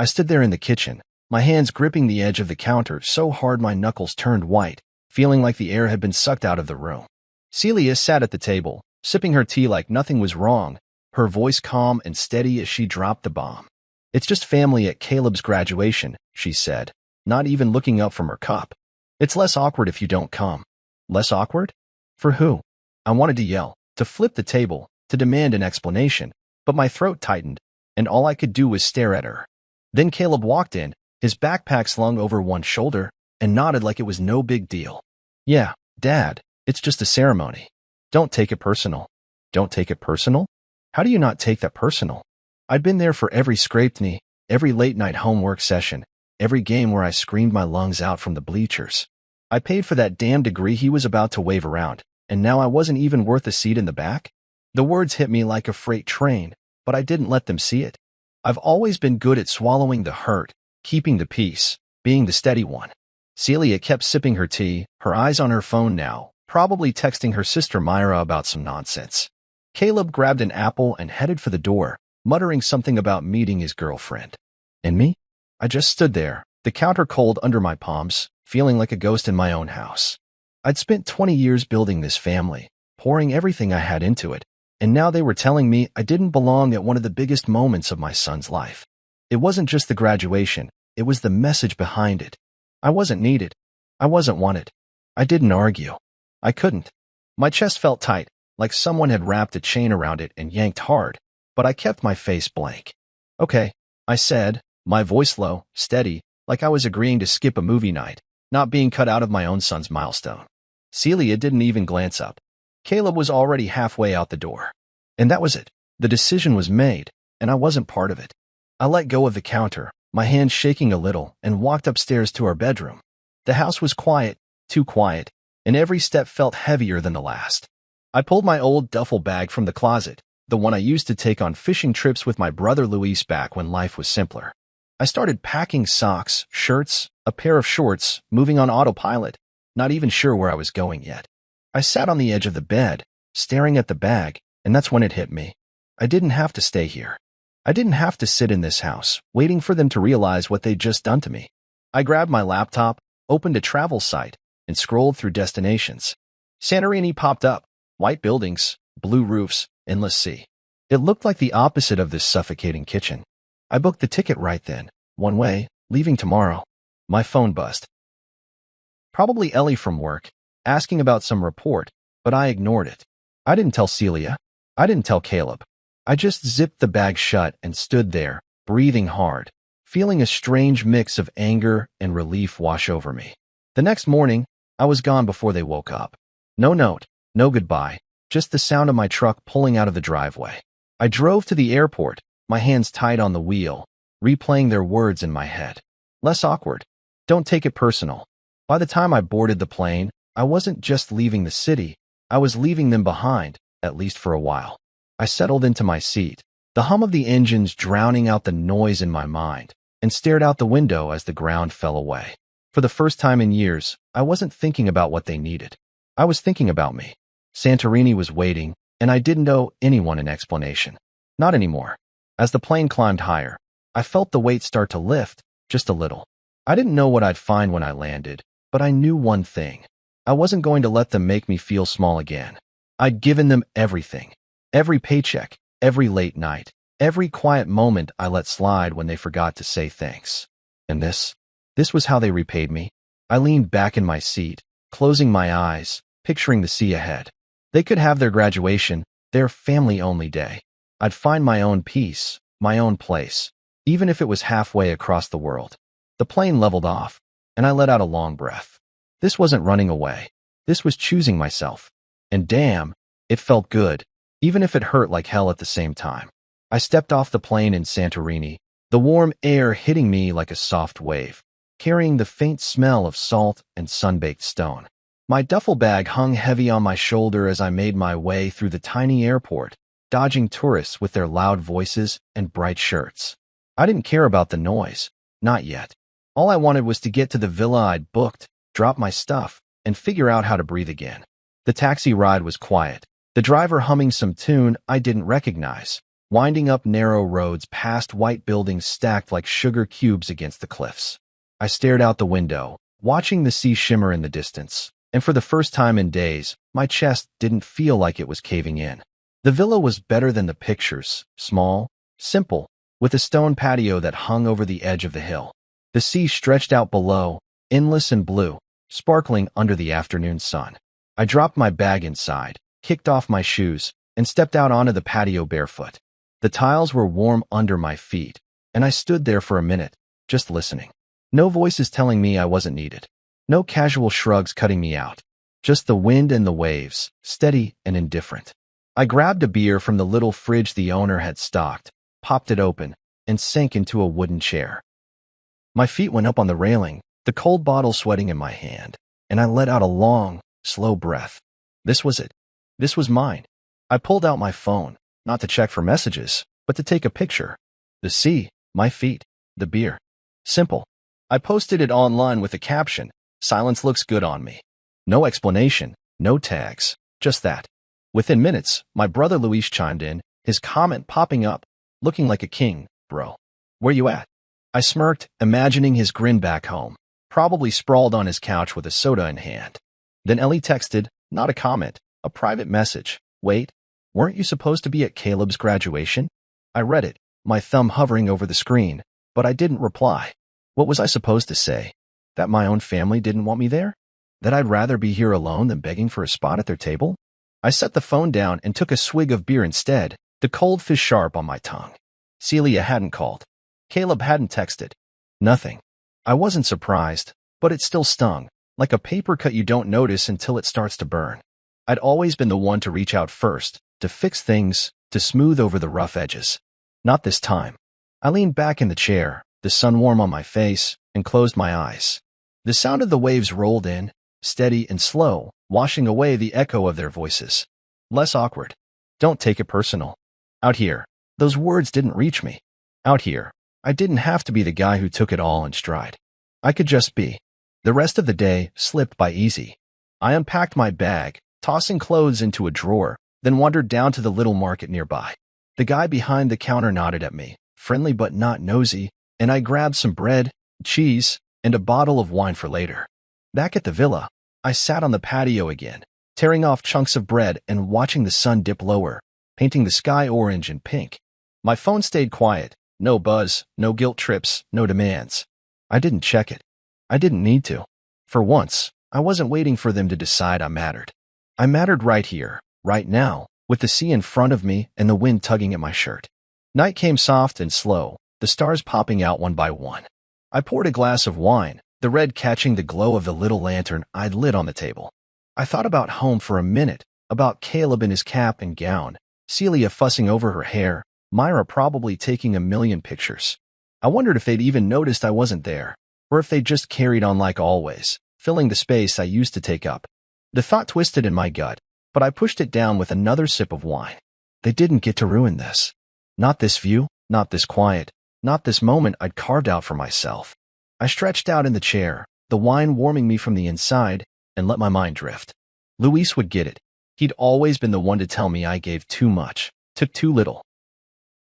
I stood there in the kitchen, my hands gripping the edge of the counter so hard my knuckles turned white, feeling like the air had been sucked out of the room. Celia sat at the table, sipping her tea like nothing was wrong, her voice calm and steady as she dropped the bomb. "It's just family at Caleb's graduation," she said, not even looking up from her cup. "It's less awkward if you don't come." Less awkward? For who? I wanted to yell, to flip the table, to demand an explanation, but my throat tightened, and all I could do was stare at her. Then Caleb walked in, his backpack slung over one shoulder, and nodded like it was no big deal. "Yeah, Dad, it's just a ceremony. Don't take it personal." Don't take it personal? How do you not take that personal? I'd been there for every scraped knee, every late-night homework session, every game where I screamed my lungs out from the bleachers. I paid for that damn degree he was about to wave around, and now I wasn't even worth a seat in the back? The words hit me like a freight train, but I didn't let them see it. I've always been good at swallowing the hurt, keeping the peace, being the steady one. Celia kept sipping her tea, her eyes on her phone now, probably texting her sister Myra about some nonsense. Caleb grabbed an apple and headed for the door, muttering something about meeting his girlfriend. And me? I just stood there, the counter cold under my palms, feeling like a ghost in my own house. I'd spent 20 years building this family, pouring everything I had into it, and now they were telling me I didn't belong at one of the biggest moments of my son's life. It wasn't just the graduation, it was the message behind it. I wasn't needed. I wasn't wanted. I didn't argue. I couldn't. My chest felt tight, like someone had wrapped a chain around it and yanked hard, but I kept my face blank. "Okay," I said, my voice low, steady, like I was agreeing to skip a movie night, not being cut out of my own son's milestone. Celia didn't even glance up. Caleb was already halfway out the door. And that was it. The decision was made, and I wasn't part of it. I let go of the counter, my hands shaking a little, and walked upstairs to our bedroom. The house was quiet, too quiet, and every step felt heavier than the last. I pulled my old duffel bag from the closet, the one I used to take on fishing trips with my brother Luis back when life was simpler. I started packing socks, shirts, a pair of shorts, moving on autopilot, not even sure where I was going yet. I sat on the edge of the bed, staring at the bag, and that's when it hit me. I didn't have to stay here. I didn't have to sit in this house, waiting for them to realize what they'd just done to me. I grabbed my laptop, opened a travel site, and scrolled through destinations. Santorini popped up. White buildings, blue roofs, endless sea. It looked like the opposite of this suffocating kitchen. I booked the ticket right then, one way, leaving tomorrow. My phone buzzed. Probably Ellie from work, asking about some report, but I ignored it. I didn't tell Celia. I didn't tell Caleb. I just zipped the bag shut and stood there, breathing hard, feeling a strange mix of anger and relief wash over me. The next morning, I was gone before they woke up. No note. No goodbye, just the sound of my truck pulling out of the driveway. I drove to the airport, my hands tied on the wheel, replaying their words in my head. Less awkward. Don't take it personal. By the time I boarded the plane, I wasn't just leaving the city, I was leaving them behind, at least for a while. I settled into my seat, the hum of the engines drowning out the noise in my mind, and stared out the window as the ground fell away. For the first time in years, I wasn't thinking about what they needed. I was thinking about me. Santorini was waiting, and I didn't owe anyone an explanation. Not anymore. As the plane climbed higher, I felt the weight start to lift, just a little. I didn't know what I'd find when I landed, but I knew one thing. I wasn't going to let them make me feel small again. I'd given them everything. Every paycheck, every late night, every quiet moment I let slide when they forgot to say thanks. And this was how they repaid me. I leaned back in my seat, closing my eyes, picturing the sea ahead. They could have their graduation, their family-only day. I'd find my own peace, my own place, even if it was halfway across the world. The plane leveled off, and I let out a long breath. This wasn't running away. This was choosing myself. And damn, it felt good, even if it hurt like hell at the same time. I stepped off the plane in Santorini, the warm air hitting me like a soft wave, carrying the faint smell of salt and sun-baked stone. My duffel bag hung heavy on my shoulder as I made my way through the tiny airport, dodging tourists with their loud voices and bright shirts. I didn't care about the noise, not yet. All I wanted was to get to the villa I'd booked, drop my stuff, and figure out how to breathe again. The taxi ride was quiet, the driver humming some tune I didn't recognize, winding up narrow roads past white buildings stacked like sugar cubes against the cliffs. I stared out the window, watching the sea shimmer in the distance, and for the first time in days, my chest didn't feel like it was caving in. The villa was better than the pictures, small, simple, with a stone patio that hung over the edge of the hill. The sea stretched out below, endless and blue, sparkling under the afternoon sun. I dropped my bag inside, kicked off my shoes, and stepped out onto the patio barefoot. The tiles were warm under my feet, and I stood there for a minute, just listening. No voices telling me I wasn't needed. No casual shrugs cutting me out. Just the wind and the waves, steady and indifferent. I grabbed a beer from the little fridge the owner had stocked, popped it open, and sank into a wooden chair. My feet went up on the railing, the cold bottle sweating in my hand, and I let out a long, slow breath. This was it. This was mine. I pulled out my phone, not to check for messages, but to take a picture. The sea, my feet, the beer. Simple. I posted it online with a caption, "Silence looks good on me." No explanation, no tags, just that. Within minutes, my brother Luis chimed in, his comment popping up, "Looking like a king, bro. Where you at?" I smirked, imagining his grin back home, probably sprawled on his couch with a soda in hand. Then Ellie texted, not a comment, a private message. "Wait, weren't you supposed to be at Caleb's graduation?" I read it, my thumb hovering over the screen, but I didn't reply. What was I supposed to say? That my own family didn't want me there? That I'd rather be here alone than begging for a spot at their table? I set the phone down and took a swig of beer instead, the cold fish sharp on my tongue. Celia hadn't called. Caleb hadn't texted. Nothing. I wasn't surprised, but it still stung, like a paper cut you don't notice until it starts to burn. I'd always been the one to reach out first, to fix things, to smooth over the rough edges. Not this time. I leaned back in the chair, the sun warm on my face, and closed my eyes. The sound of the waves rolled in, steady and slow, washing away the echo of their voices. Less awkward. Don't take it personal. Out here, those words didn't reach me. Out here, I didn't have to be the guy who took it all in stride. I could just be. The rest of the day slipped by easy. I unpacked my bag, tossing clothes into a drawer, then wandered down to the little market nearby. The guy behind the counter nodded at me, friendly but not nosy, and I grabbed some bread, cheese, and a bottle of wine for later. Back at the villa, I sat on the patio again, tearing off chunks of bread and watching the sun dip lower, painting the sky orange and pink. My phone stayed quiet, no buzz, no guilt trips, no demands. I didn't check it. I didn't need to. For once, I wasn't waiting for them to decide I mattered. I mattered right here, right now, with the sea in front of me and the wind tugging at my shirt. Night came soft and slow, the stars popping out one by one. I poured a glass of wine, the red catching the glow of the little lantern I'd lit on the table. I thought about home for a minute, about Caleb in his cap and gown, Celia fussing over her hair, Myra probably taking a million pictures. I wondered if they'd even noticed I wasn't there, or if they'd just carried on like always, filling the space I used to take up. The thought twisted in my gut, but I pushed it down with another sip of wine. They didn't get to ruin this. Not this view, not this quiet, not this moment I'd carved out for myself. I stretched out in the chair, the wine warming me from the inside, and let my mind drift. Luis would get it. He'd always been the one to tell me I gave too much, took too little.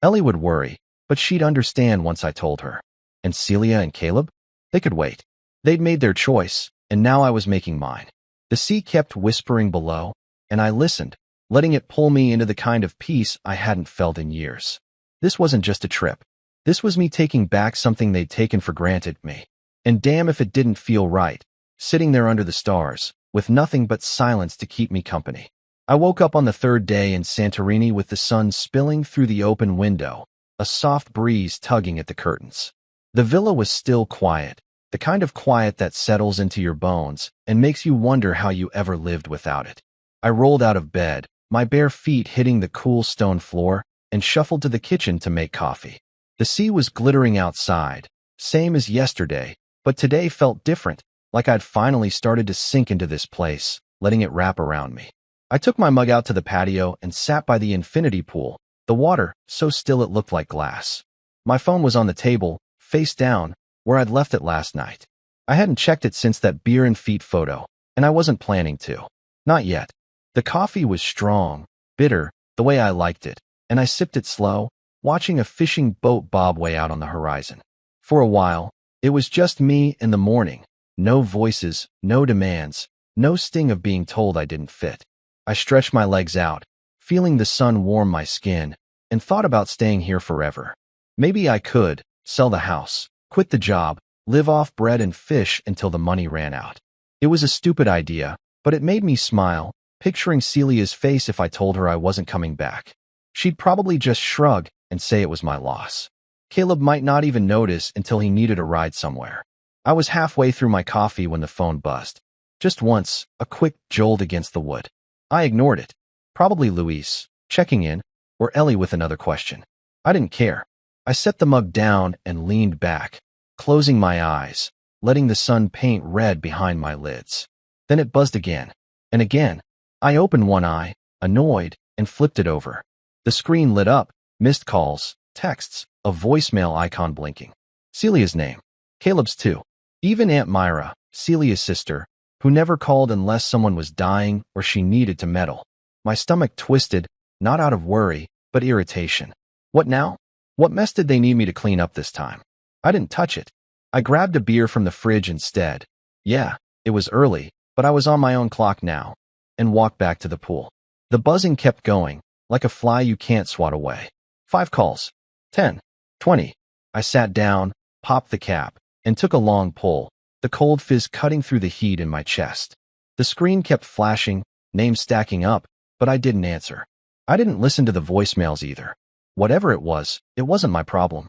Ellie would worry, but she'd understand once I told her. And Celia and Caleb? They could wait. They'd made their choice, and now I was making mine. The sea kept whispering below, and I listened, letting it pull me into the kind of peace I hadn't felt in years. This wasn't just a trip. This was me taking back something they'd taken for granted me. And damn if it didn't feel right, sitting there under the stars, with nothing but silence to keep me company. I woke up on the third day in Santorini with the sun spilling through the open window, a soft breeze tugging at the curtains. The villa was still quiet, the kind of quiet that settles into your bones and makes you wonder how you ever lived without it. I rolled out of bed, my bare feet hitting the cool stone floor, and shuffled to the kitchen to make coffee. The sea was glittering outside, same as yesterday, but today felt different, like I'd finally started to sink into this place, letting it wrap around me. I took my mug out to the patio and sat by the infinity pool, the water so still it looked like glass. My phone was on the table, face down, where I'd left it last night. I hadn't checked it since that beer and feet photo, and I wasn't planning to. Not yet. The coffee was strong, bitter, the way I liked it, and I sipped it slow, watching a fishing boat bob way out on the horizon. For a while, it was just me in the morning. No voices, no demands, no sting of being told I didn't fit. I stretched my legs out, feeling the sun warm my skin, and thought about staying here forever. Maybe I could sell the house, quit the job, live off bread and fish until the money ran out. It was a stupid idea, but it made me smile, picturing Celia's face if I told her I wasn't coming back. She'd probably just shrug and say it was my loss. Caleb might not even notice until he needed a ride somewhere. I was halfway through my coffee when the phone buzzed. Just once, a quick jolt against the wood. I ignored it. Probably Luis, checking in, or Ellie with another question. I didn't care. I set the mug down and leaned back, closing my eyes, letting the sun paint red behind my lids. Then it buzzed again, and again. I opened one eye, annoyed, and flipped it over. The screen lit up, missed calls, texts, a voicemail icon blinking. Celia's name. Caleb's too. Even Aunt Myra, Celia's sister, who never called unless someone was dying or she needed to meddle. My stomach twisted, not out of worry, but irritation. What now? What mess did they need me to clean up this time? I didn't touch it. I grabbed a beer from the fridge instead. Yeah, it was early, but I was on my own clock now, and walked back to the pool. The buzzing kept going, like a fly you can't swat away. 5 calls. 10. 20. I sat down, popped the cap, and took a long pull, the cold fizz cutting through the heat in my chest. The screen kept flashing, names stacking up, but I didn't answer. I didn't listen to the voicemails either. Whatever it wasn't my problem.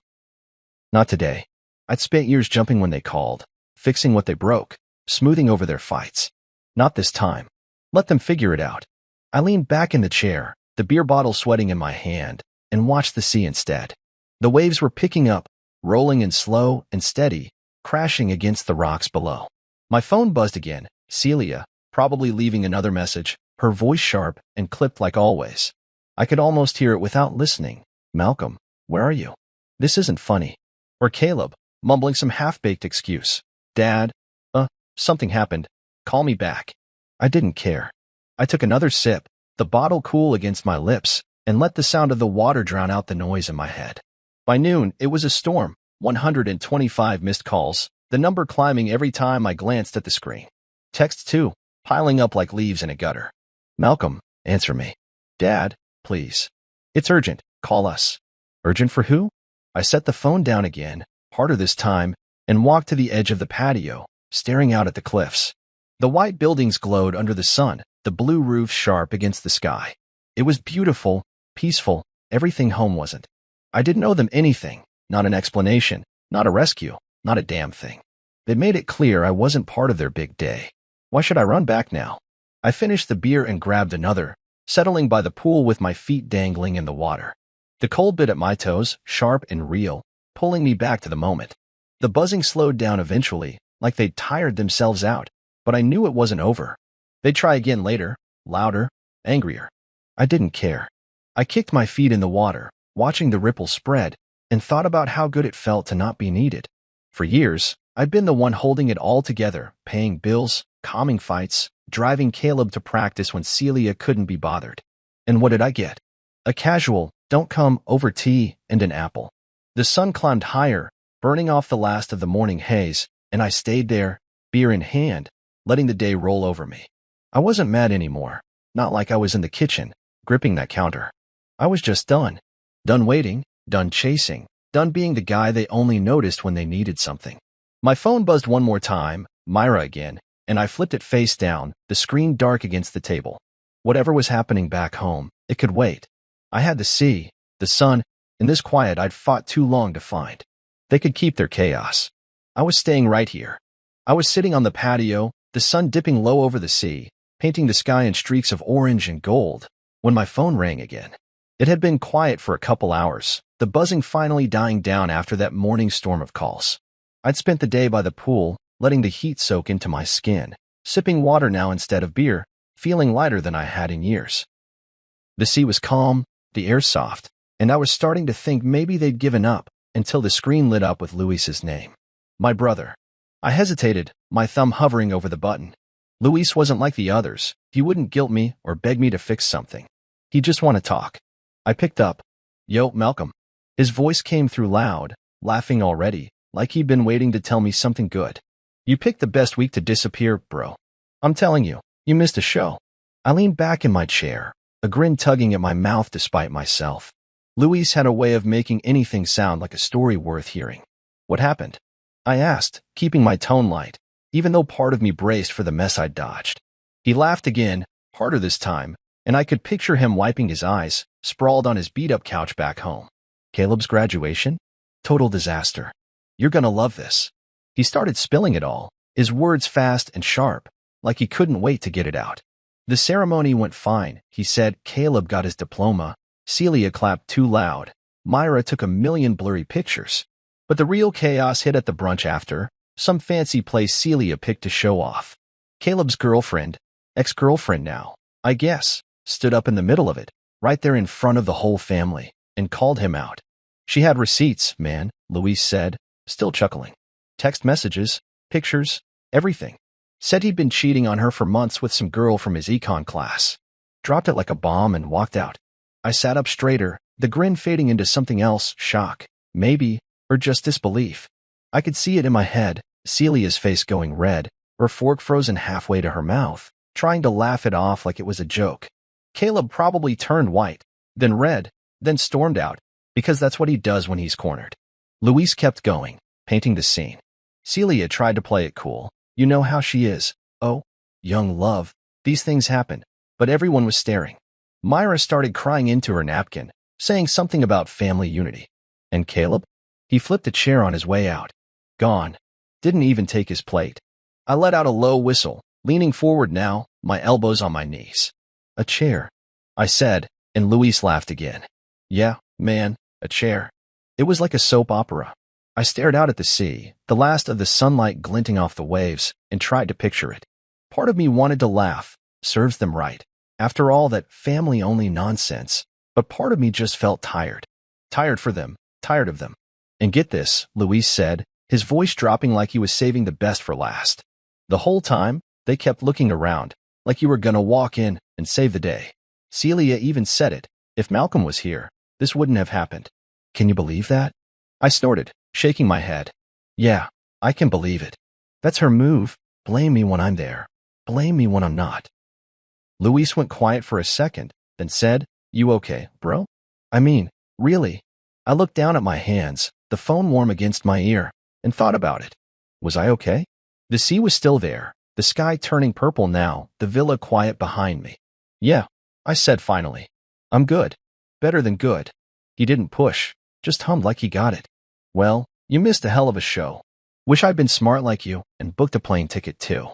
Not today. I'd spent years jumping when they called, fixing what they broke, smoothing over their fights. Not this time. Let them figure it out. I leaned back in the chair, the beer bottle sweating in my hand, and watched the sea instead. The waves were picking up, rolling in slow and steady, crashing against the rocks below. My phone buzzed again. Celia, probably leaving another message, her voice sharp and clipped like always. I could almost hear it without listening. Malcolm, where are you? This isn't funny. Or Caleb, mumbling some half-baked excuse. Dad, something happened. Call me back. I didn't care. I took another sip, the bottle cool against my lips, and let the sound of the water drown out the noise in my head. By noon, it was a storm. 125 missed calls, the number climbing every time I glanced at the screen. Texts too, piling up like leaves in a gutter. Malcolm, answer me. Dad, please. It's urgent. Call us. Urgent for who? I set the phone down again, harder this time, and walked to the edge of the patio, staring out at the cliffs. The white buildings glowed under the sun, the blue roofs sharp against the sky. It was beautiful, peaceful, everything home wasn't. I didn't owe them anything, not an explanation, not a rescue, not a damn thing. They made it clear I wasn't part of their big day. Why should I run back now? I finished the beer and grabbed another, settling by the pool with my feet dangling in the water. The cold bit at my toes, sharp and real, pulling me back to the moment. The buzzing slowed down eventually, like they'd tired themselves out, but I knew it wasn't over. They'd try again later, louder, angrier. I didn't care. I kicked my feet in the water, watching the ripples spread, and thought about how good it felt to not be needed. For years, I'd been the one holding it all together, paying bills, calming fights, driving Caleb to practice when Celia couldn't be bothered. And what did I get? A casual, don't come over tea and an apple. The sun climbed higher, burning off the last of the morning haze, and I stayed there, beer in hand, letting the day roll over me. I wasn't mad anymore, not like I was in the kitchen, gripping that counter. I was just done. Done waiting, done chasing, done being the guy they only noticed when they needed something. My phone buzzed one more time, Myra again, and I flipped it face down, the screen dark against the table. Whatever was happening back home, it could wait. I had the sea, the sun, and this quiet I'd fought too long to find. They could keep their chaos. I was staying right here. I was sitting on the patio, the sun dipping low over the sea, painting the sky in streaks of orange and gold, when my phone rang again. It had been quiet for a couple hours, the buzzing finally dying down after that morning storm of calls. I'd spent the day by the pool, letting the heat soak into my skin, sipping water now instead of beer, feeling lighter than I had in years. The sea was calm, the air soft, and I was starting to think maybe they'd given up, until the screen lit up with Luis's name. My brother. I hesitated, my thumb hovering over the button. Luis wasn't like the others. He wouldn't guilt me or beg me to fix something. He'd just want to talk. I picked up. Yo, Malcolm. His voice came through loud, laughing already, like he'd been waiting to tell me something good. You picked the best week to disappear, bro. I'm telling you, you missed a show. I leaned back in my chair, a grin tugging at my mouth despite myself. Luis had a way of making anything sound like a story worth hearing. What happened? I asked, keeping my tone light, even though part of me braced for the mess I'd dodged. He laughed again, harder this time, and I could picture him wiping his eyes, sprawled on his beat-up couch back home. Caleb's graduation? Total disaster. You're gonna love this. He started spilling it all, his words fast and sharp, like he couldn't wait to get it out. The ceremony went fine, he said. Caleb got his diploma. Celia clapped too loud. Myra took a million blurry pictures. But the real chaos hit at the brunch after, some fancy place Celia picked to show off. Caleb's girlfriend, ex-girlfriend now, I guess, stood up in the middle of it, right there in front of the whole family, and called him out. She had receipts, man, Luis said, still chuckling. Text messages, pictures, everything. Said he'd been cheating on her for months with some girl from his econ class. Dropped it like a bomb and walked out. I sat up straighter, the grin fading into something else, shock, maybe, or just disbelief. I could see it in my head, Celia's face going red, her fork frozen halfway to her mouth, trying to laugh it off like it was a joke. Caleb probably turned white, then red, then stormed out, because that's what he does when he's cornered. Luis kept going, painting the scene. Celia tried to play it cool. You know how she is. Oh, young love. These things happen. But everyone was staring. Myra started crying into her napkin, saying something about family unity. And Caleb? He flipped a chair on his way out. Gone. Didn't even take his plate. I let out a low whistle, leaning forward now, my elbows on my knees. A chair, I said, and Luis laughed again. Yeah, man, a chair. It was like a soap opera. I stared out at the sea, the last of the sunlight glinting off the waves, and tried to picture it. Part of me wanted to laugh. Serves them right. After all that family-only nonsense. But part of me just felt tired. Tired for them. Tired of them. And get this, Luis said, his voice dropping like he was saving the best for last. The whole time, they kept looking around, like you were gonna walk in and save the day. Celia even said it. If Malcolm was here, this wouldn't have happened. Can you believe that? I snorted, shaking my head. Yeah, I can believe it. That's her move. Blame me when I'm there. Blame me when I'm not. Luis went quiet for a second, then said, You okay, bro? I mean, really? I looked down at my hands, the phone warm against my ear, and thought about it. Was I okay? The sea was still there, the sky turning purple now, the villa quiet behind me. Yeah, I said finally. I'm good. Better than good. He didn't push, just hummed like he got it. Well, you missed a hell of a show. Wish I'd been smart like you and booked a plane ticket too.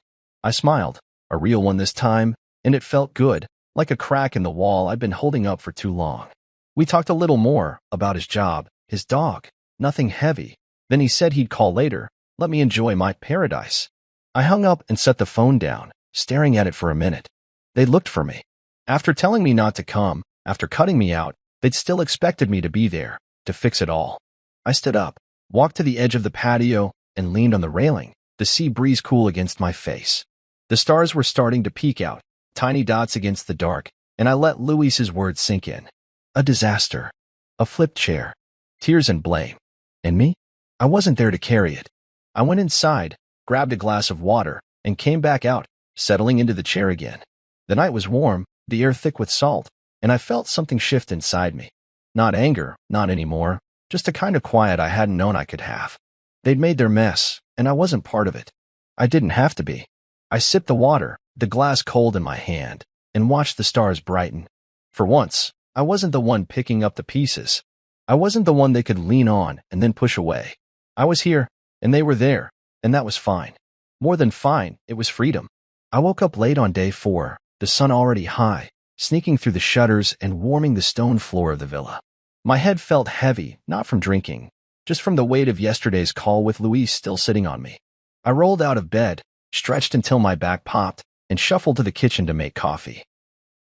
I smiled, a real one this time, and it felt good, like a crack in the wall I'd been holding up for too long. We talked a little more about his job, his dog, nothing heavy. Then he said he'd call later, let me enjoy my paradise. I hung up and set the phone down, staring at it for a minute. They looked for me. After telling me not to come, after cutting me out, they'd still expected me to be there, to fix it all. I stood up, walked to the edge of the patio, and leaned on the railing, the sea breeze cool against my face. The stars were starting to peek out, tiny dots against the dark, and I let Luis's words sink in. A disaster. A flipped chair. Tears and blame. And me? I wasn't there to carry it. I went inside, grabbed a glass of water, and came back out, settling into the chair again. The night was warm, the air thick with salt, and I felt something shift inside me. Not anger, not anymore, just a kind of quiet I hadn't known I could have. They'd made their mess, and I wasn't part of it. I didn't have to be. I sipped the water, the glass cold in my hand, and watched the stars brighten. For once, I wasn't the one picking up the pieces. I wasn't the one they could lean on and then push away. I was here, and they were there, and that was fine. More than fine, it was freedom. I woke up late on day 4, the sun already high, sneaking through the shutters and warming the stone floor of the villa. My head felt heavy, not from drinking, just from the weight of yesterday's call with Luis still sitting on me. I rolled out of bed, stretched until my back popped, and shuffled to the kitchen to make coffee.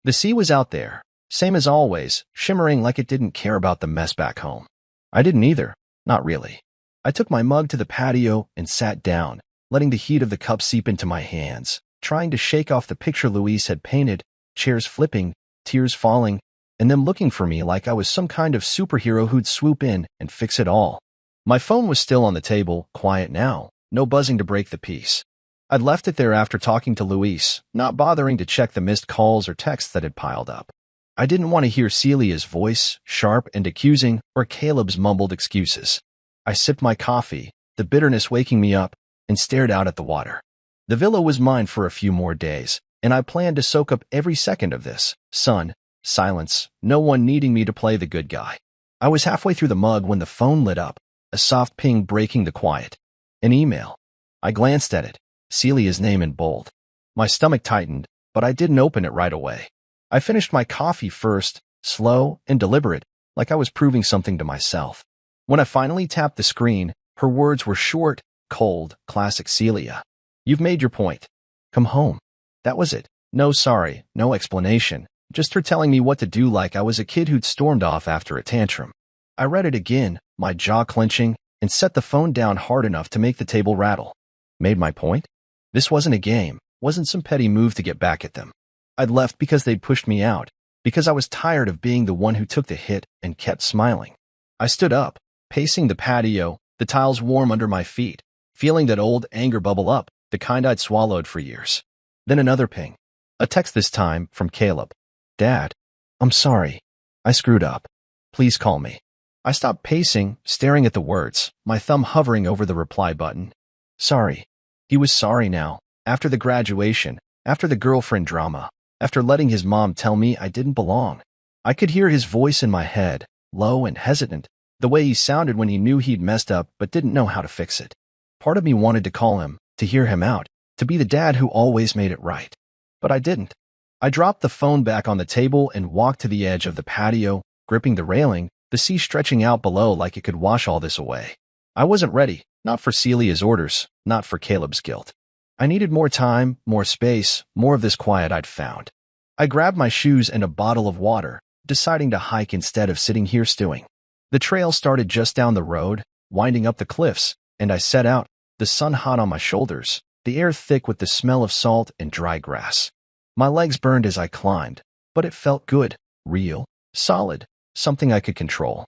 The sea was out there, same as always, shimmering like it didn't care about the mess back home. I didn't either, not really. I took my mug to the patio and sat down, letting the heat of the cup seep into my hands, trying to shake off the picture Luis had painted, chairs flipping, tears falling, and them looking for me like I was some kind of superhero who'd swoop in and fix it all. My phone was still on the table, quiet now, no buzzing to break the peace. I'd left it there after talking to Luis, not bothering to check the missed calls or texts that had piled up. I didn't want to hear Celia's voice, sharp and accusing, or Caleb's mumbled excuses. I sipped my coffee, the bitterness waking me up, and stared out at the water. The villa was mine for a few more days, and I planned to soak up every second of this. Sun, silence, no one needing me to play the good guy. I was halfway through the mug when the phone lit up, a soft ping breaking the quiet. An email. I glanced at it, Celia's name in bold. My stomach tightened, but I didn't open it right away. I finished my coffee first, slow and deliberate, like I was proving something to myself. When I finally tapped the screen, her words were short, cold, classic Celia. You've made your point. Come home. That was it. No sorry, no explanation. Just her telling me what to do like I was a kid who'd stormed off after a tantrum. I read it again, my jaw clenching, and set the phone down hard enough to make the table rattle. Made my point? This wasn't a game, wasn't some petty move to get back at them. I'd left because they'd pushed me out, because I was tired of being the one who took the hit and kept smiling. I stood up, pacing the patio, the tiles warm under my feet, feeling that old anger bubble up, the kind I'd swallowed for years. Then another ping. A text this time from Caleb. Dad, I'm sorry. I screwed up. Please call me. I stopped pacing, staring at the words, my thumb hovering over the reply button. Sorry. He was sorry now, after the graduation, after the girlfriend drama, after letting his mom tell me I didn't belong. I could hear his voice in my head, low and hesitant, the way he sounded when he knew he'd messed up but didn't know how to fix it. Part of me wanted to call him, to hear him out, to be the dad who always made it right. But I didn't. I dropped the phone back on the table and walked to the edge of the patio, gripping the railing, the sea stretching out below like it could wash all this away. I wasn't ready, not for Celia's orders, not for Caleb's guilt. I needed more time, more space, more of this quiet I'd found. I grabbed my shoes and a bottle of water, deciding to hike instead of sitting here stewing. The trail started just down the road, winding up the cliffs, and I set out, the sun hot on my shoulders, the air thick with the smell of salt and dry grass. My legs burned as I climbed, but it felt good, real, solid, something I could control.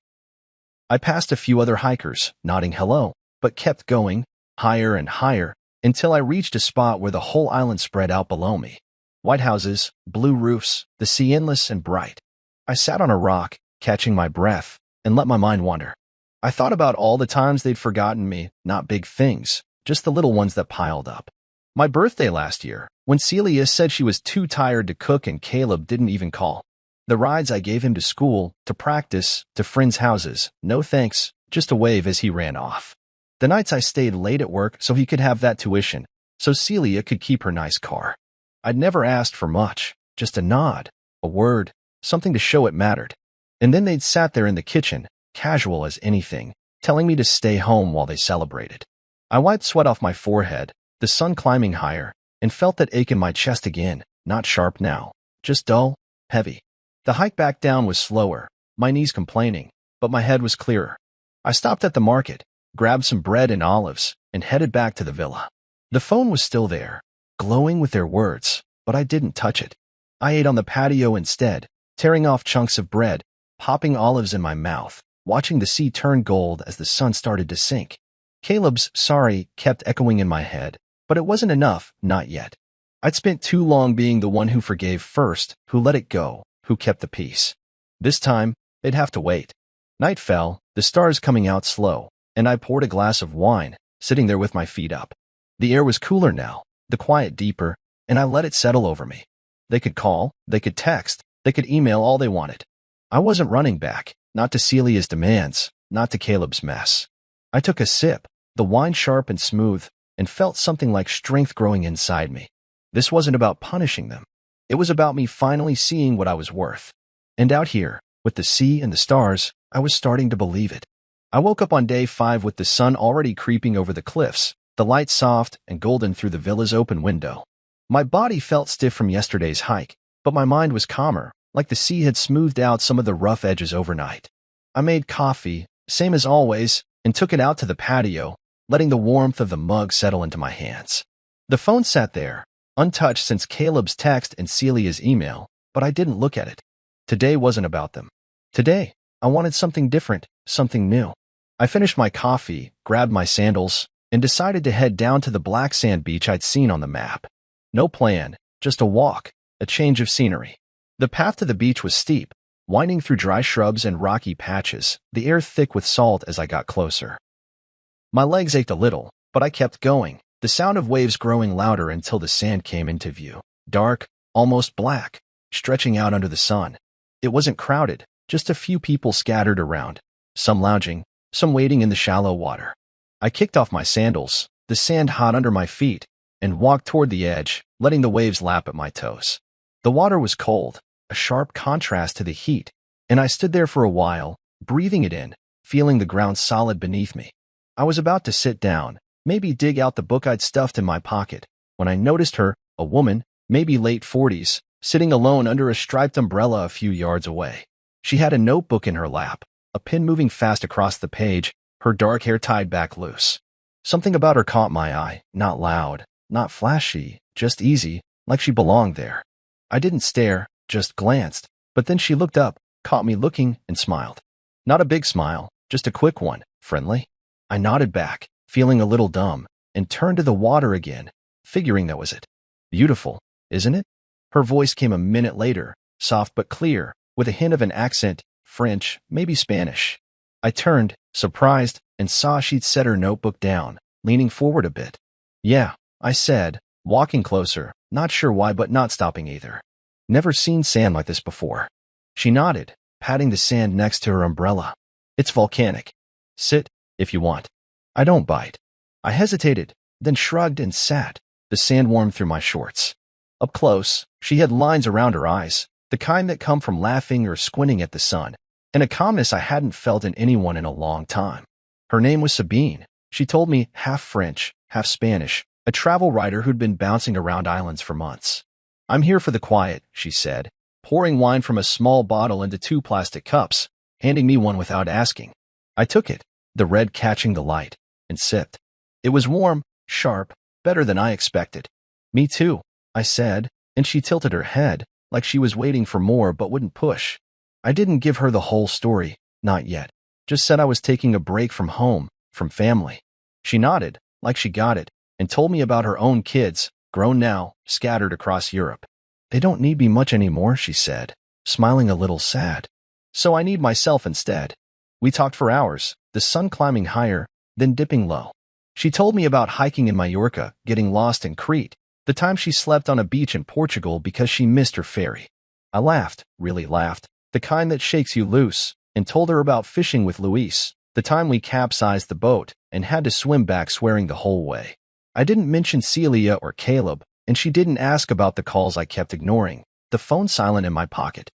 I passed a few other hikers, nodding hello, but kept going, higher and higher, until I reached a spot where the whole island spread out below me. White houses, blue roofs, the sea endless and bright. I sat on a rock, catching my breath, and let my mind wander. I thought about all the times they'd forgotten me, not big things, just the little ones that piled up. My birthday last year, when Celia said she was too tired to cook and Caleb didn't even call. The rides I gave him to school, to practice, to friends' houses, no thanks, just a wave as he ran off. The nights I stayed late at work so he could have that tuition, so Celia could keep her nice car. I'd never asked for much, just a nod, a word, something to show it mattered. And then they'd sat there in the kitchen, casual as anything, telling me to stay home while they celebrated. I wiped sweat off my forehead, the sun climbing higher, and felt that ache in my chest again, not sharp now, just dull, heavy. The hike back down was slower, my knees complaining, but my head was clearer. I stopped at the market, grabbed some bread and olives, and headed back to the villa. The phone was still there, glowing with their words, but I didn't touch it. I ate on the patio instead, tearing off chunks of bread, popping olives in my mouth, watching the sea turn gold as the sun started to sink. Caleb's sorry kept echoing in my head, but it wasn't enough, not yet. I'd spent too long being the one who forgave first, who let it go, who kept the peace. This time, they'd have to wait. Night fell, the stars coming out slow, and I poured a glass of wine, sitting there with my feet up. The air was cooler now, the quiet deeper, and I let it settle over me. They could call, they could text, they could email all they wanted. I wasn't running back, not to Celia's demands, not to Caleb's mess. I took a sip, the wine sharp and smooth, and felt something like strength growing inside me. This wasn't about punishing them. It was about me finally seeing what I was worth. And out here, with the sea and the stars, I was starting to believe it. I woke up on day 5 with the sun already creeping over the cliffs, the light soft and golden through the villa's open window. My body felt stiff from yesterday's hike, but my mind was calmer, like the sea had smoothed out some of the rough edges overnight. I made coffee, same as always, and took it out to the patio, letting the warmth of the mug settle into my hands. The phone sat there, untouched since Caleb's text and Celia's email, but I didn't look at it. Today wasn't about them. Today, I wanted something different, something new. I finished my coffee, grabbed my sandals, and decided to head down to the black sand beach I'd seen on the map. No plan, just a walk, a change of scenery. The path to the beach was steep, winding through dry shrubs and rocky patches, the air thick with salt as I got closer. My legs ached a little, but I kept going, the sound of waves growing louder until the sand came into view. Dark, almost black, stretching out under the sun. It wasn't crowded, just a few people scattered around, some lounging, some waiting in the shallow water. I kicked off my sandals, the sand hot under my feet, and walked toward the edge, letting the waves lap at my toes. The water was cold, a sharp contrast to the heat, and I stood there for a while, breathing it in, feeling the ground solid beneath me. I was about to sit down, maybe dig out the book I'd stuffed in my pocket, when I noticed her, a woman, maybe late 40s, sitting alone under a striped umbrella a few yards away. She had a notebook in her lap, a pen moving fast across the page, her dark hair tied back loose. Something about her caught my eye, not loud, not flashy, just easy, like she belonged there. I didn't stare, just glanced, but then she looked up, caught me looking, and smiled. Not a big smile, just a quick one, friendly. I nodded back, feeling a little dumb, and turned to the water again, figuring that was it. Beautiful, isn't it? Her voice came a minute later, soft but clear, with a hint of an accent, French, maybe Spanish. I turned, surprised, and saw she'd set her notebook down, leaning forward a bit. Yeah, I said, walking closer, not sure why but not stopping either. Never seen sand like this before. She nodded, patting the sand next to her umbrella. It's volcanic. Sit, if you want. I don't bite. I hesitated, then shrugged and sat, the sand warmed through my shorts. Up close, she had lines around her eyes, the kind that come from laughing or squinting at the sun, and a calmness I hadn't felt in anyone in a long time. Her name was Sabine. She told me half French, half Spanish, a travel writer who'd been bouncing around islands for months. I'm here for the quiet, she said, pouring wine from a small bottle into 2 plastic cups, handing me one without asking. I took it, the red catching the light, and sipped. It was warm, sharp, better than I expected. Me too, I said, and she tilted her head, like she was waiting for more but wouldn't push. I didn't give her the whole story, not yet. Just said I was taking a break from home, from family. She nodded, like she got it, and told me about her own kids, grown now, scattered across Europe. They don't need me much anymore, she said, smiling a little sad. So I need myself instead. We talked for hours, the sun climbing higher, then dipping low. She told me about hiking in Mallorca, getting lost in Crete, the time she slept on a beach in Portugal because she missed her ferry. I laughed, really laughed, the kind that shakes you loose, and told her about fishing with Luis, the time we capsized the boat and had to swim back swearing the whole way. I didn't mention Celia or Caleb, and she didn't ask about the calls I kept ignoring, the phone silent in my pocket.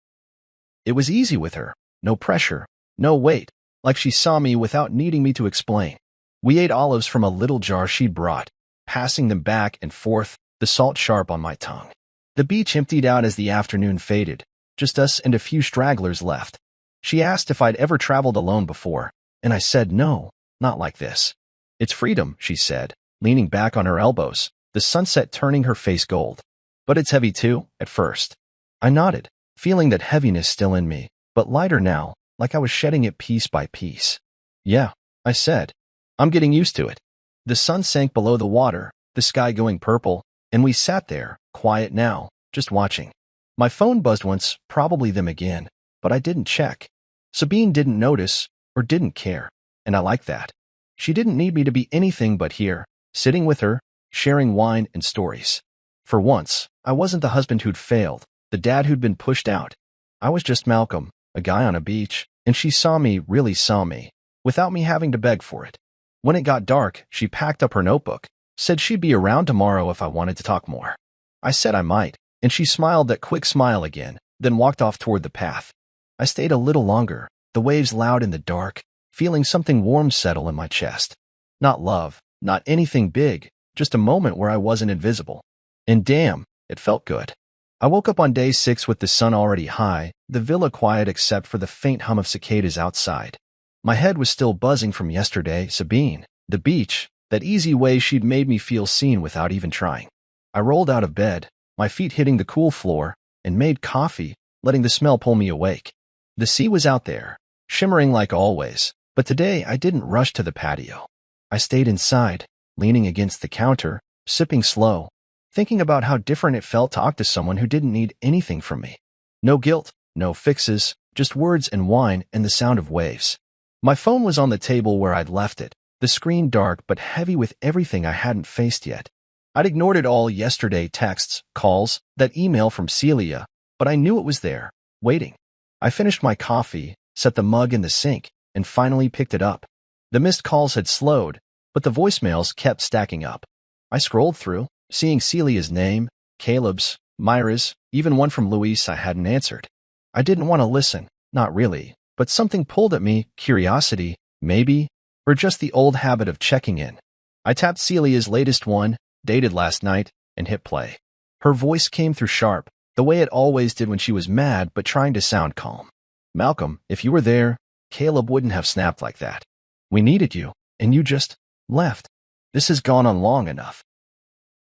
It was easy with her, no pressure, no weight, like she saw me without needing me to explain. We ate olives from a little jar she'd brought, passing them back and forth, the salt sharp on my tongue. The beach emptied out as the afternoon faded, just us and a few stragglers left. She asked if I'd ever traveled alone before, and I said no, not like this. It's freedom, she said, leaning back on her elbows, the sunset turning her face gold. But it's heavy too, at first. I nodded, feeling that heaviness still in me, but lighter now, like I was shedding it piece by piece. Yeah, I said. I'm getting used to it. The sun sank below the water, the sky going purple, and we sat there, quiet now, just watching. My phone buzzed once, probably them again, but I didn't check. Sabine didn't notice, or didn't care, and I liked that. She didn't need me to be anything but here, sitting with her, sharing wine and stories. For once, I wasn't the husband who'd failed, the dad who'd been pushed out. I was just Malcolm, a guy on a beach, and she saw me, really saw me, without me having to beg for it. When it got dark, she packed up her notebook, said she'd be around tomorrow if I wanted to talk more. I said I might, and she smiled that quick smile again, then walked off toward the path. I stayed a little longer, the waves loud in the dark, feeling something warm settle in my chest. Not love, not anything big, just a moment where I wasn't invisible. And damn, it felt good. I woke up on day 6 with the sun already high, the villa quiet except for the faint hum of cicadas outside. My head was still buzzing from yesterday, Sabine, the beach, that easy way she'd made me feel seen without even trying. I rolled out of bed, my feet hitting the cool floor, and made coffee, letting the smell pull me awake. The sea was out there, shimmering like always, but today I didn't rush to the patio. I stayed inside, leaning against the counter, sipping slow, thinking about how different it felt to talk to someone who didn't need anything from me. No guilt, no fixes, just words and wine and the sound of waves. My phone was on the table where I'd left it, the screen dark but heavy with everything I hadn't faced yet. I'd ignored it all yesterday, texts, calls, that email from Celia, but I knew it was there, waiting. I finished my coffee, set the mug in the sink, and finally picked it up. The missed calls had slowed, but the voicemails kept stacking up. I scrolled through, seeing Celia's name, Caleb's, Myra's, even one from Luis I hadn't answered. I didn't want to listen, not really, but something pulled at me, curiosity, maybe, or just the old habit of checking in. I tapped Celia's latest one, dated last night, and hit play. Her voice came through sharp, the way it always did when she was mad but trying to sound calm. Malcolm, if you were there, Caleb wouldn't have snapped like that. We needed you, and you just left. This has gone on long enough.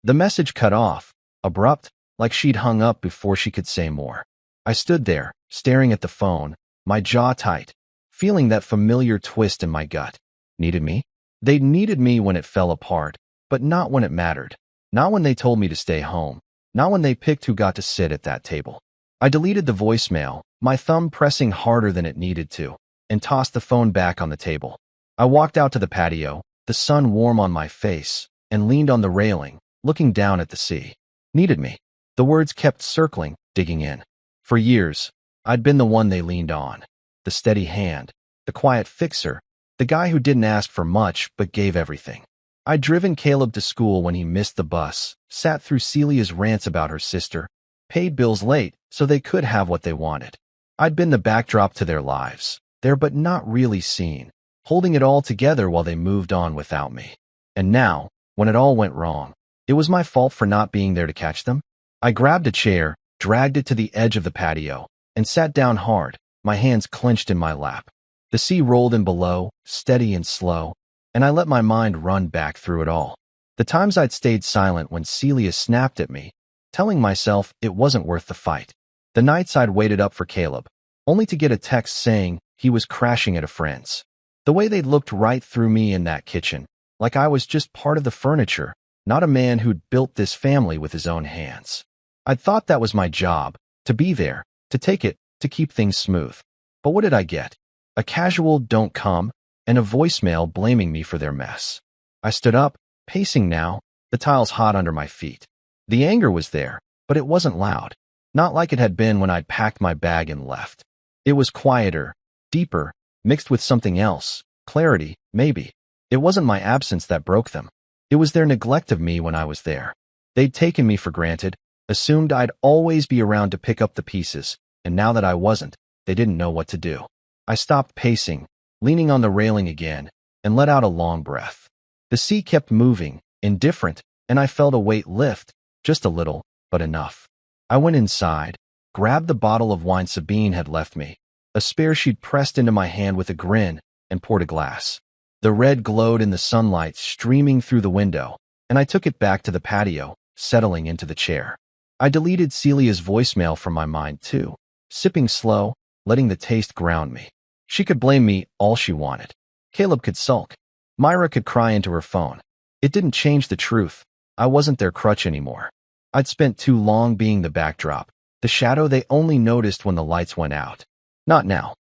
The message cut off, abrupt, like she'd hung up before she could say more. I stood there, staring at the phone, my jaw tight, feeling that familiar twist in my gut. Needed me? They needed me when it fell apart, but not when it mattered. Not when they told me to stay home. Not when they picked who got to sit at that table. I deleted the voicemail, my thumb pressing harder than it needed to, and tossed the phone back on the table. I walked out to the patio, the sun warm on my face, and leaned on the railing, looking down at the sea. Needed me. The words kept circling, digging in. For years, I'd been the one they leaned on. The steady hand, the quiet fixer, the guy who didn't ask for much but gave everything. I'd driven Caleb to school when he missed the bus, sat through Celia's rants about her sister, paid bills late so they could have what they wanted. I'd been the backdrop to their lives, there but not really seen, holding it all together while they moved on without me. And now, when it all went wrong, it was my fault for not being there to catch them. I grabbed a chair, dragged it to the edge of the patio, and sat down hard, my hands clenched in my lap. The sea rolled in below, steady and slow, and I let my mind run back through it all. The times I'd stayed silent when Celia snapped at me, telling myself it wasn't worth the fight. The nights I'd waited up for Caleb, only to get a text saying he was crashing at a friend's. The way they'd looked right through me in that kitchen, like I was just part of the furniture, not a man who'd built this family with his own hands. I'd thought that was my job, to be there, to take it, to keep things smooth. But what did I get? A casual "don't come," and a voicemail blaming me for their mess. I stood up, pacing now, the tiles hot under my feet. The anger was there, but it wasn't loud. Not like it had been when I'd packed my bag and left. It was quieter, deeper, mixed with something else, clarity, maybe. It wasn't my absence that broke them. It was their neglect of me when I was there. They'd taken me for granted, assumed I'd always be around to pick up the pieces, and now that I wasn't, they didn't know what to do. I stopped pacing, leaning on the railing again, and let out a long breath. The sea kept moving, indifferent, and I felt a weight lift, just a little, but enough. I went inside, grabbed the bottle of wine Sabine had left me, a spare she'd pressed into my hand with a grin, and poured a glass. The red glowed in the sunlight streaming through the window, and I took it back to the patio, settling into the chair. I deleted Celia's voicemail from my mind too, sipping slow, letting the taste ground me. She could blame me all she wanted. Caleb could sulk. Myra could cry into her phone. It didn't change the truth. I wasn't their crutch anymore. I'd spent too long being the backdrop, the shadow they only noticed when the lights went out. Not now.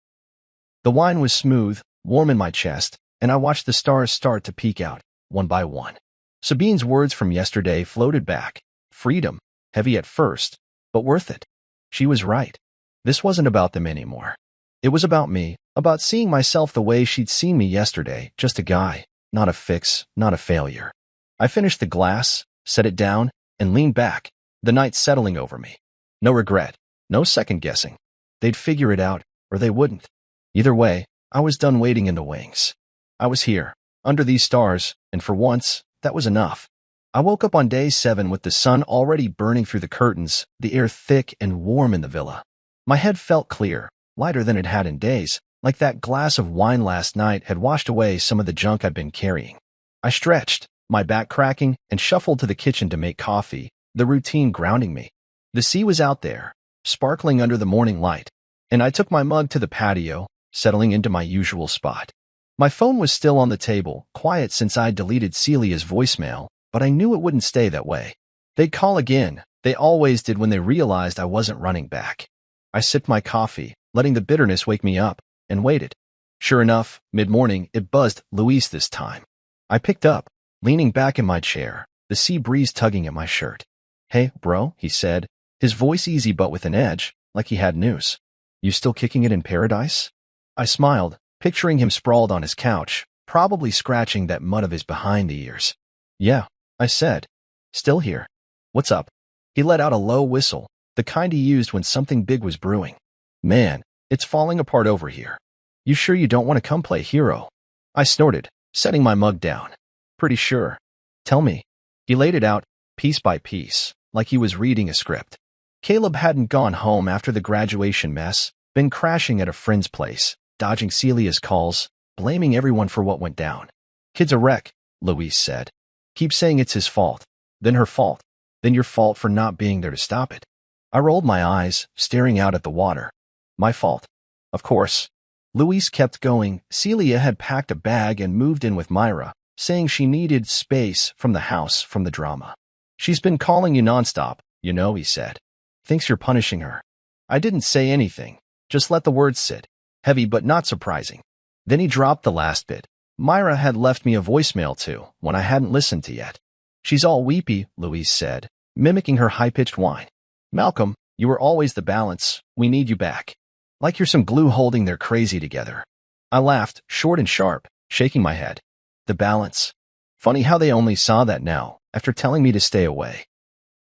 The wine was smooth, warm in my chest, and I watched the stars start to peek out, one by one. Sabine's words from yesterday floated back. Freedom, heavy at first, but worth it. She was right. This wasn't about them anymore. It was about me, about seeing myself the way she'd seen me yesterday, just a guy, not a fix, not a failure. I finished the glass, set it down, and leaned back, the night settling over me. No regret, no second guessing. They'd figure it out, or they wouldn't. Either way, I was done waiting in the wings. I was here, under these stars, and for once, that was enough. I woke up on day 7 with the sun already burning through the curtains, the air thick and warm in the villa. My head felt clear, lighter than it had in days, like that glass of wine last night had washed away some of the junk I'd been carrying. I stretched, my back cracking, and shuffled to the kitchen to make coffee, the routine grounding me. The sea was out there, sparkling under the morning light, and I took my mug to the patio, settling into my usual spot. My phone was still on the table, quiet since I'd deleted Celia's voicemail, but I knew it wouldn't stay that way. They'd call again. They always did when they realized I wasn't running back. I sipped my coffee, letting the bitterness wake me up, and waited. Sure enough, mid-morning, it buzzed Luis this time. I picked up, leaning back in my chair, the sea breeze tugging at my shirt. "Hey, bro," he said, his voice easy but with an edge, like he had news. "You still kicking it in paradise?" I smiled, picturing him sprawled on his couch, probably scratching that mud of his behind the ears. "Yeah," I said. "Still here. What's up?" He let out a low whistle, the kind he used when something big was brewing. "Man, it's falling apart over here. You sure you don't want to come play hero?" I snorted, setting my mug down. "Pretty sure. Tell me." He laid it out, piece by piece, like he was reading a script. Caleb hadn't gone home after the graduation mess, been crashing at a friend's place, dodging Celia's calls, blaming everyone for what went down. "Kid's a wreck," Luis said. "Keep saying it's his fault, then her fault, then your fault for not being there to stop it." I rolled my eyes, staring out at the water. "My fault. Of course." Luis kept going. Celia had packed a bag and moved in with Myra, saying she needed space from the house from the drama. "She's been calling you nonstop, you know," he said. "Thinks you're punishing her." I didn't say anything, just let the words sit, heavy but not surprising. Then he dropped the last bit. Myra had left me a voicemail too, one I hadn't listened to yet. "She's all weepy," Luis said, mimicking her high-pitched whine. "Malcolm, you were always the balance. We need you back. Like you're some glue holding their crazy together." I laughed, short and sharp, shaking my head. The balance. Funny how they only saw that now, after telling me to stay away.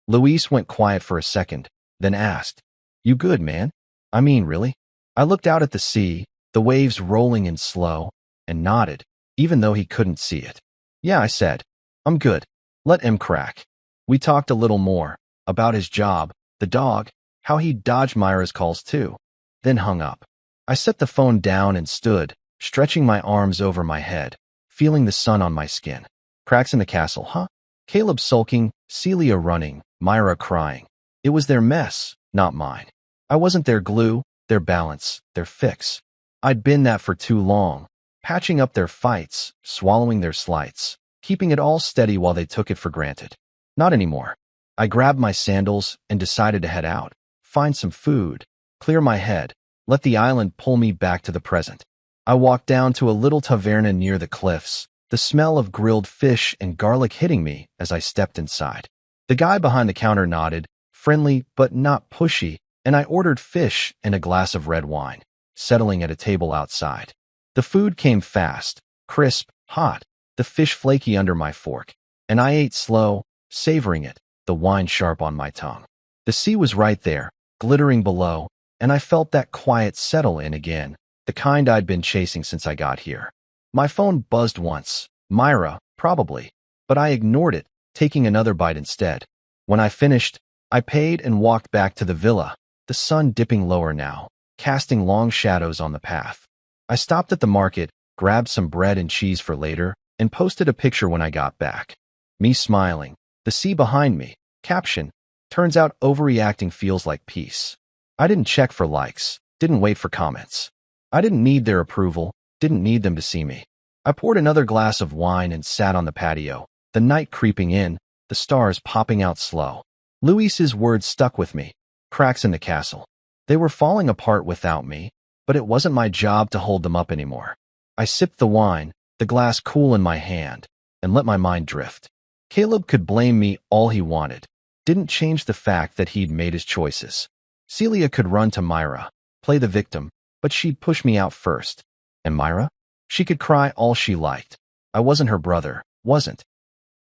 Luis went quiet for a second, then asked, "You good, man? I mean, really?" I looked out at the sea, the waves rolling in slow, and nodded, even though he couldn't see it. "Yeah," I said. "I'm good. Let him crack." We talked a little more, about his job, the dog, how he'd dodged Myra's calls too, then hung up. I set the phone down and stood, stretching my arms over my head, feeling the sun on my skin. Cracks in the castle, huh? Caleb sulking, Celia running, Myra crying. It was their mess, not mine. I wasn't their glue, their balance, their fix. I'd been that for too long, patching up their fights, swallowing their slights, keeping it all steady while they took it for granted. Not anymore. I grabbed my sandals and decided to head out, find some food, clear my head, let the island pull me back to the present. I walked down to a little taverna near the cliffs, the smell of grilled fish and garlic hitting me as I stepped inside. The guy behind the counter nodded, friendly but not pushy, and I ordered fish and a glass of red wine, settling at a table outside. The food came fast, crisp, hot, the fish flaky under my fork, and I ate slow, savoring it, the wine sharp on my tongue. The sea was right there, glittering below, and I felt that quiet settle in again, the kind I'd been chasing since I got here. My phone buzzed once. Myra, probably, but I ignored it, taking another bite instead. When I finished, I paid and walked back to the villa, the sun dipping lower now, casting long shadows on the path. I stopped at the market, grabbed some bread and cheese for later, and posted a picture when I got back. Me smiling, the sea behind me. Caption, turns out overreacting feels like peace. I didn't check for likes, didn't wait for comments. I didn't need their approval, didn't need them to see me. I poured another glass of wine and sat on the patio, the night creeping in, the stars popping out slow. Luis's words stuck with me. Cracks in the castle. They were falling apart without me, but it wasn't my job to hold them up anymore. I sipped the wine, the glass cool in my hand, and let my mind drift. Caleb could blame me all he wanted. Didn't change the fact that he'd made his choices. Celia could run to Myra, play the victim, but she'd push me out first. And Myra? She could cry all she liked. I wasn't her brother, wasn't.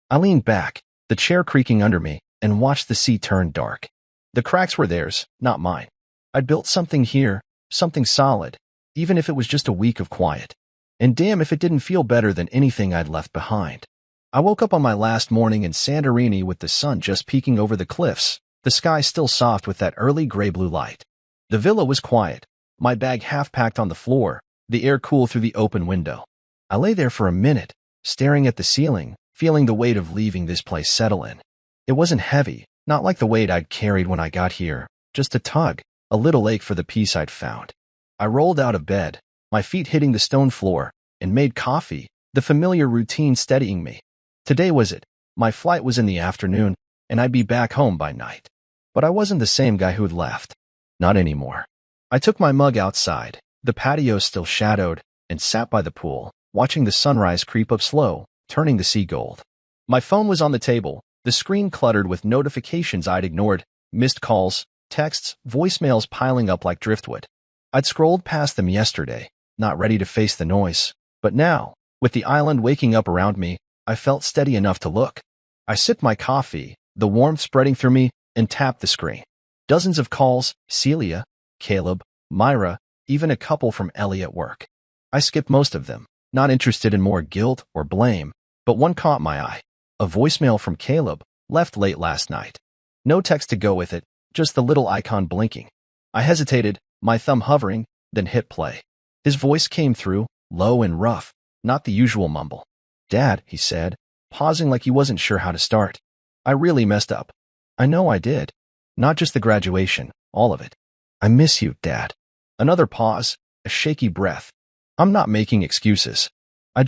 I leaned back, the chair creaking under me, and watched the sea turn dark. The cracks were theirs, not mine. I'd built something here, something solid, even if it was just a week of quiet. And damn if it didn't feel better than anything I'd left behind. I woke up on my last morning in Santorini with the sun just peeking over the cliffs, the sky still soft with that early gray-blue light. The villa was quiet, my bag half-packed on the floor, the air cool through the open window. I lay there for a minute, staring at the ceiling, feeling the weight of leaving this place settle in. It wasn't heavy, not like the weight I'd carried when I got here, just a tug, a little ache for the peace I'd found. I rolled out of bed, my feet hitting the stone floor, and made coffee, the familiar routine steadying me. Today was it. My flight was in the afternoon, and I'd be back home by night. But I wasn't the same guy who'd left. Not anymore. I took my mug outside, the patio still shadowed, and sat by the pool, watching the sunrise creep up slow, turning the sea gold. My phone was on the table, the screen cluttered with notifications I'd ignored, missed calls, texts, voicemails piling up like driftwood. I'd scrolled past them yesterday, not ready to face the noise. But now, with the island waking up around me, I felt steady enough to look. I sipped my coffee, the warmth spreading through me, and tapped the screen. Dozens of calls, Celia, Caleb, Myra, even a couple from Ellie at work. I skipped most of them, not interested in more guilt or blame, but one caught my eye. A voicemail from Caleb, left late last night. No text to go with it, just the little icon blinking. I hesitated, my thumb hovering, then hit play. His voice came through, low and rough, not the usual mumble. "Dad," he said, pausing like he wasn't sure how to start. "I really messed up. I know I did. Not just the graduation, all of it. I miss you, Dad." Another pause, a shaky breath. "I'm not making excuses. I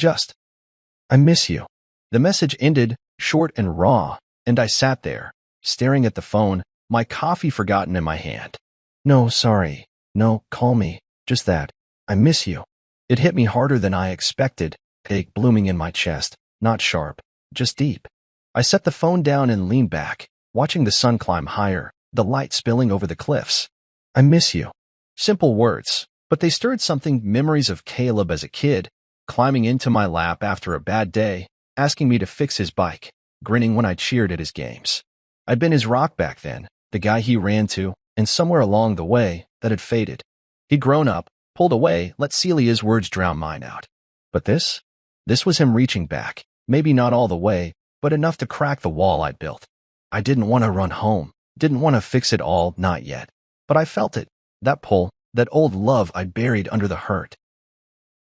miss you." The message ended, short and raw, and I sat there, staring at the phone, my coffee forgotten in my hand. "No, sorry. No, call me. Just that. I miss you." It hit me harder than I expected, ache blooming in my chest, not sharp, just deep. I set the phone down and leaned back, watching the sun climb higher, the light spilling over the cliffs. "I miss you." Simple words, but they stirred something, memories of Caleb as a kid, climbing into my lap after a bad day, asking me to fix his bike, grinning when I cheered at his games. I'd been his rock back then, the guy he ran to, and somewhere along the way, that had faded. He'd grown up, pulled away, let Celia's words drown mine out. But this was him reaching back, maybe not all the way, but enough to crack the wall I'd built. I didn't want to run home, didn't want to fix it all, not yet. But I felt it, that pull, that old love I'd buried under the hurt.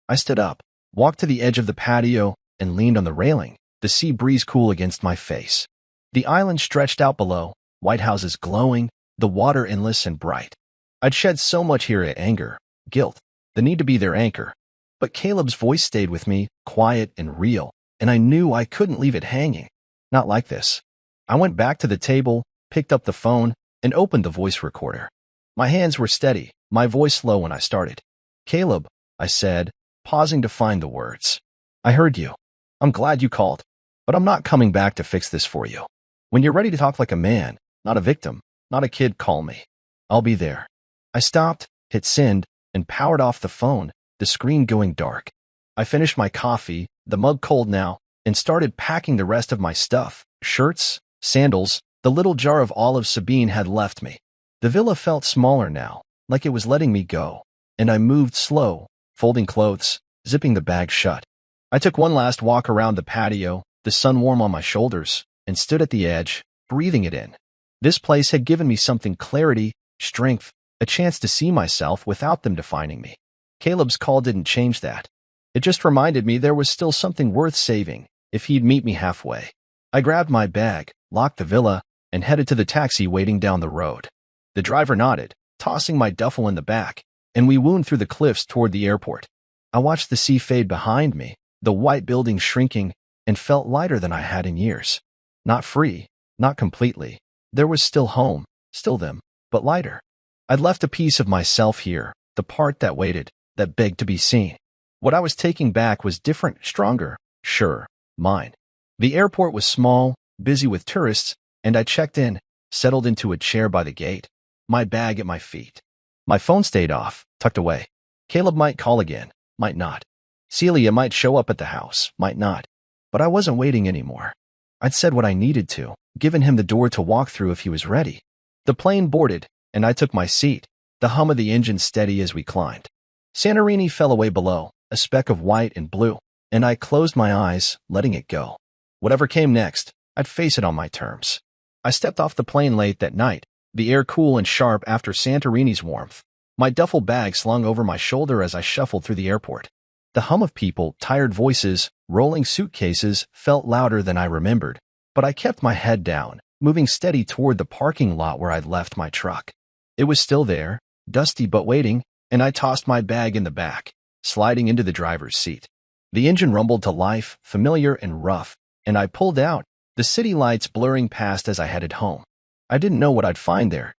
I stood up, walked to the edge of the patio, and leaned on the railing, the sea breeze cool against my face. The island stretched out below, white houses glowing, the water endless and bright. I'd shed so much here, anger, guilt, the need to be their anchor. But Caleb's voice stayed with me, quiet and real, and I knew I couldn't leave it hanging. Not like this. I went back to the table, picked up the phone, and opened the voice recorder. My hands were steady, my voice low when I started. "Caleb," I said, pausing to find the words. "I heard you. I'm glad you called, but I'm not coming back to fix this for you. When you're ready to talk like a man, not a victim, not a kid, call me. I'll be there." I stopped, hit send, and powered off the phone, the screen going dark. I finished my coffee, the mug cold now, and started packing the rest of my stuff, shirts, sandals, the little jar of olives Sabine had left me. The villa felt smaller now, like it was letting me go, and I moved slow, folding clothes, zipping the bag shut. I took one last walk around the patio, the sun warm on my shoulders, and stood at the edge, breathing it in. This place had given me something: clarity, strength, a chance to see myself without them defining me. Caleb's call didn't change that. It just reminded me there was still something worth saving, if he'd meet me halfway. I grabbed my bag, locked the villa, and headed to the taxi waiting down the road. The driver nodded, tossing my duffel in the back, and we wound through the cliffs toward the airport. I watched the sea fade behind me, the white buildings shrinking, and felt lighter than I had in years. Not free, not completely. There was still home, still them, but lighter. I'd left a piece of myself here, the part that waited, that begged to be seen. What I was taking back was different, stronger, sure, mine. The airport was small, busy with tourists, and I checked in, settled into a chair by the gate, my bag at my feet. My phone stayed off, tucked away. Caleb might call again, might not. Celia might show up at the house, might not. But I wasn't waiting anymore. I'd said what I needed to, given him the door to walk through if he was ready. The plane boarded, and I took my seat, the hum of the engine steady as we climbed. Santorini fell away below, a speck of white and blue, and I closed my eyes, letting it go. Whatever came next, I'd face it on my terms. I stepped off the plane late that night, the air cool and sharp after Santorini's warmth. My duffel bag slung over my shoulder as I shuffled through the airport. The hum of people, tired voices, rolling suitcases felt louder than I remembered, but I kept my head down, moving steady toward the parking lot where I'd left my truck. It was still there, dusty but waiting, and I tossed my bag in the back, sliding into the driver's seat. The engine rumbled to life, familiar and rough, and I pulled out, the city lights blurring past as I headed home. I didn't know what I'd find there.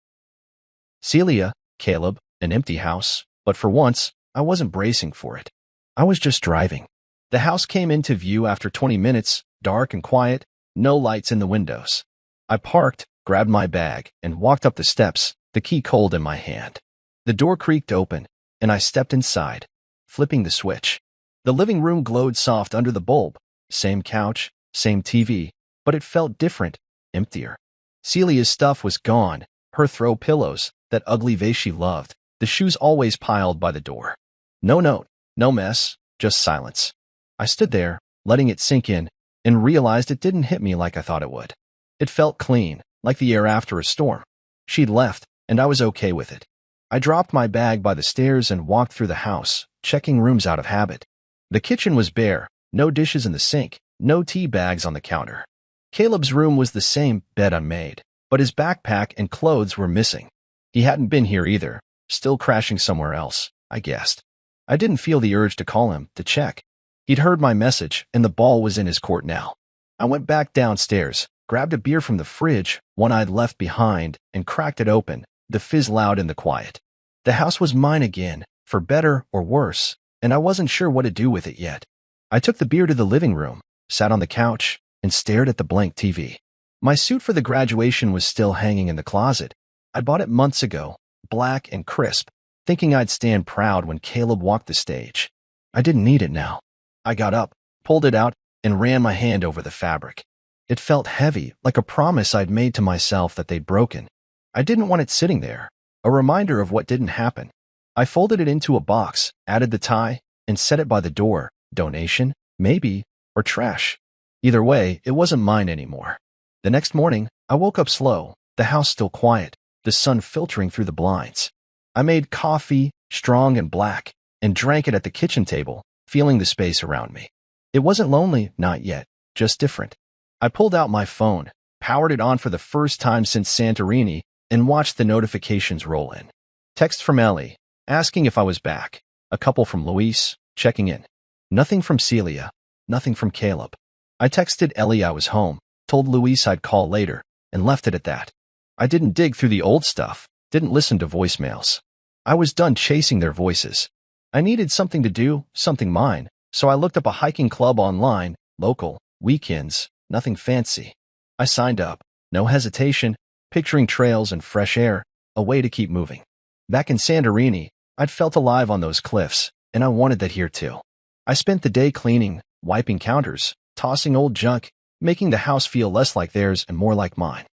Celia, Caleb, an empty house, but for once, I wasn't bracing for it. I was just driving. The house came into view after 20 minutes, dark and quiet, no lights in the windows. I parked, grabbed my bag, and walked up the steps, the key cold in my hand. The door creaked open, and I stepped inside, flipping the switch. The living room glowed soft under the bulb. Same couch, same TV, but it felt different, emptier. Celia's stuff was gone, her throw pillows, that ugly vase she loved, the shoes always piled by the door. No note, no mess, just silence. I stood there, letting it sink in, and realized it didn't hit me like I thought it would. It felt clean, like the air after a storm. She'd left, and I was okay with it. I dropped my bag by the stairs and walked through the house, checking rooms out of habit. The kitchen was bare, no dishes in the sink, no tea bags on the counter. Caleb's room was the same, bed unmade, but his backpack and clothes were missing. He hadn't been here either, still crashing somewhere else, I guessed. I didn't feel the urge to call him, to check. He'd heard my message, and the ball was in his court now. I went back downstairs, grabbed a beer from the fridge, one I'd left behind, and cracked it open, the fizz loud in the quiet. The house was mine again, for better or worse, and I wasn't sure what to do with it yet. I took the beer to the living room, sat on the couch, and stared at the blank TV. My suit for the graduation was still hanging in the closet. I bought it months ago, black and crisp, thinking I'd stand proud when Caleb walked the stage. I didn't need it now. I got up, pulled it out, and ran my hand over the fabric. It felt heavy, like a promise I'd made to myself that they'd broken. I didn't want it sitting there, a reminder of what didn't happen. I folded it into a box, added the tie, and set it by the door. Donation, maybe, or trash. Either way, it wasn't mine anymore. The next morning, I woke up slow, the house still quiet, the sun filtering through the blinds. I made coffee, strong and black, and drank it at the kitchen table, feeling the space around me. It wasn't lonely, not yet, just different. I pulled out my phone, powered it on for the first time since Santorini, and watched the notifications roll in. Text from Ellie, asking if I was back. A couple from Luis, checking in. Nothing from Celia, nothing from Caleb. I texted Ellie I was home, told Luis I'd call later, and left it at that. I didn't dig through the old stuff, didn't listen to voicemails. I was done chasing their voices. I needed something to do, something mine, so I looked up a hiking club online, local, weekends, nothing fancy. I signed up, no hesitation, picturing trails and fresh air, a way to keep moving. Back in Santorini, I'd felt alive on those cliffs, and I wanted that here too. I spent the day cleaning, wiping counters, tossing old junk, making the house feel less like theirs and more like mine.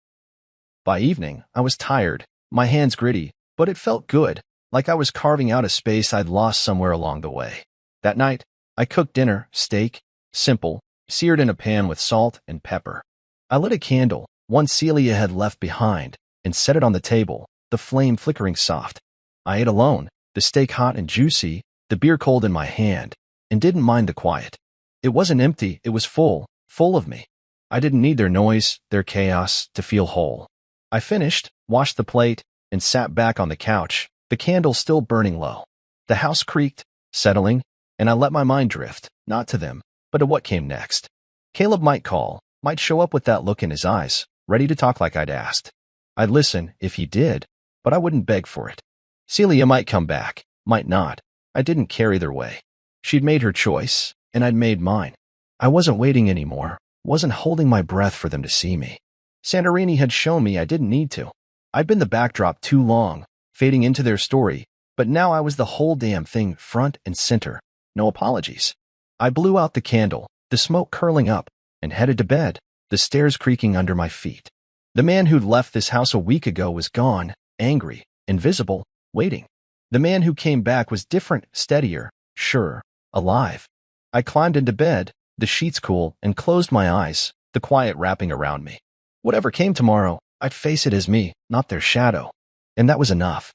By evening, I was tired, my hands gritty, but it felt good, like I was carving out a space I'd lost somewhere along the way. That night, I cooked dinner, steak, simple, seared in a pan with salt and pepper. I lit a candle, one Celia had left behind, and set it on the table, the flame flickering soft. I ate alone, the steak hot and juicy, the beer cold in my hand, and didn't mind the quiet. It wasn't empty, it was full, full of me. I didn't need their noise, their chaos, to feel whole. I finished, washed the plate, and sat back on the couch, the candle still burning low. The house creaked, settling, and I let my mind drift, not to them, but to what came next. Caleb might call, might show up with that look in his eyes, ready to talk like I'd asked. I'd listen if he did, but I wouldn't beg for it. Celia might come back, might not. I didn't care either way. She'd made her choice, and I'd made mine. I wasn't waiting anymore, wasn't holding my breath for them to see me. Santorini had shown me I didn't need to. I'd been the backdrop too long, fading into their story, but now I was the whole damn thing, front and center. No apologies. I blew out the candle, the smoke curling up, and headed to bed, the stairs creaking under my feet. The man who'd left this house a week ago was gone, angry, invisible, waiting. The man who came back was different, steadier, sure, alive. I climbed into bed, the sheets cool, and closed my eyes, the quiet wrapping around me. Whatever came tomorrow, I'd face it as me, not their shadow. And that was enough.